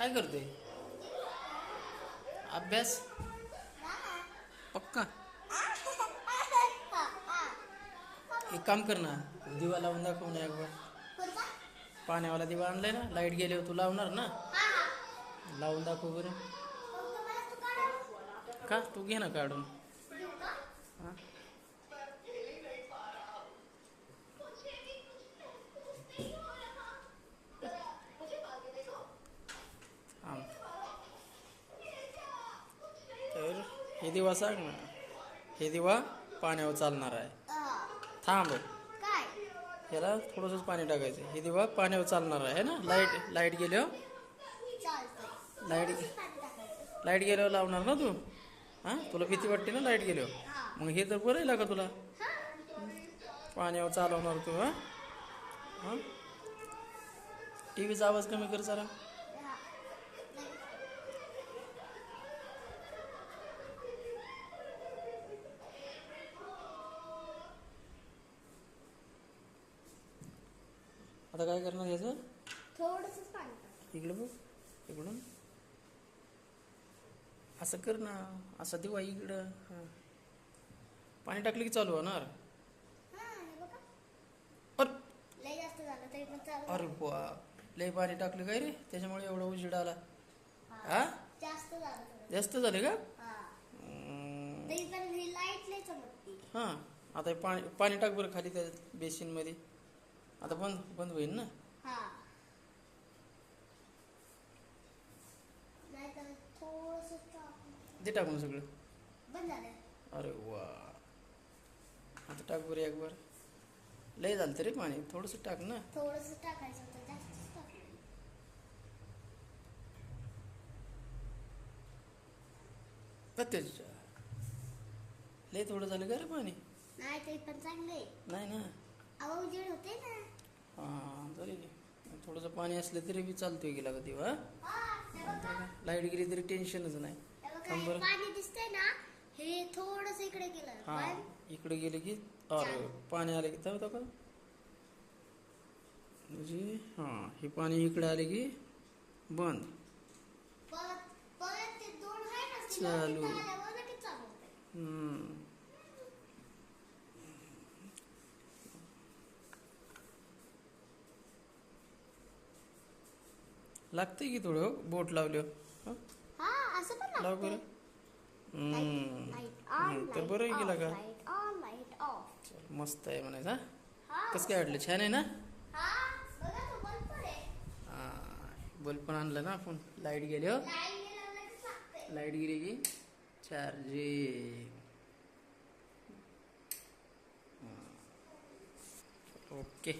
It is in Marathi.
काय करते? अभ्यास पक्का. एक काम कर ना, दिवा लावून दाखव ना एकदा. पाण्यावाला दिवा आणलाय ना, लाईट गेल्यावर तू लावणार ना. लावून दाखव बरं. का तू घे ना काढून. हा? थांब. तर हे दिवा सांग ना, हे दिवा पाण्यावर चालणार आहे. थांब, ह्याला थोडंसंच पाणी टाकायचं. हे दिवा पाण्यावर चालणार आहे ना. लाईट लाईट गेल्यावर लाईट लाईट गेल्यावर लावणार ना तू. हां, तुला भीती वाटते ना लाईट गेल्यावर. मग हे तर बरं आहे का तुला. पाण्यावर चालवणार तू. हां हां, टी व्हीचा आवाज कमी कर जरा. आता काय करणार याचं. थोडंसंच पाणी टाक. इकडं बघ, इकडून असं कर ना. असं दिवा इकडं. हां, पाणी टाकलं की चालू होणार. हे बघा, अरे लय जास्त झालं तरी पण चालू. अरे बा, लय पाणी टाकलं काय रे, त्याच्यामुळे एवढा उजेड आला. हा, जास्त झालं थोडं. जास्त झाले का. तरी पण ही लाईट लय चमकते. हां, आता हे पाणी पाणी टाक बरं खाली त्या बेसिनमध्ये. आता बंद बंद होईल ना. नाही तर थोडंसं ते टाकून सगळं. बंद झालं. अरे वा, आता टाक बरं एक बार. लय झालं तरी पाणी, थोडंसं टाक ना. थोडंसं टाकायचं होतं, जास्तच टाकलं. त्याच्या लय थोडं झालं का रे पाणी. नाही तरी पण चांगले. नाही ना. अहो उजेड होते ना. हां, तरी थोडंसं पाणी असलं तरी बी चालतोय गेला का दिवा. हे बघा, लाईट गेली तरी टेन्शनच नाही. हे बघा, थांब हे बरं. पाणी दिसतंय ना, हे थोडंसं इकडे गेलं हां, पण इकडे गेले की अरे पाणी आले की तर का म्हणजे. हां, हे पाणी इकडे आले की बंद. परत परत ते दोन आहे ना, ते चालू. तिथं आल्यावर लगेच चालू होतंय. लागतंय की थोडं बोट लावलं. हा, असं पण लाव लागतंय. बरं. लाईट ऑन, तर बरं आहे गेला का. Light on, light of. चल, मस्त आहे म्हणायचं. हा, कसं काय वाटलं, छान आहे ना. हा, बघा तो बल्ब पण आहे. हां, बल्ब पण आणलं ना आपण. लाईट गेल्यावर, लाईट गेल्यावर लगेच लागतंय. लाईट गेली की चार्जिंग. ओके.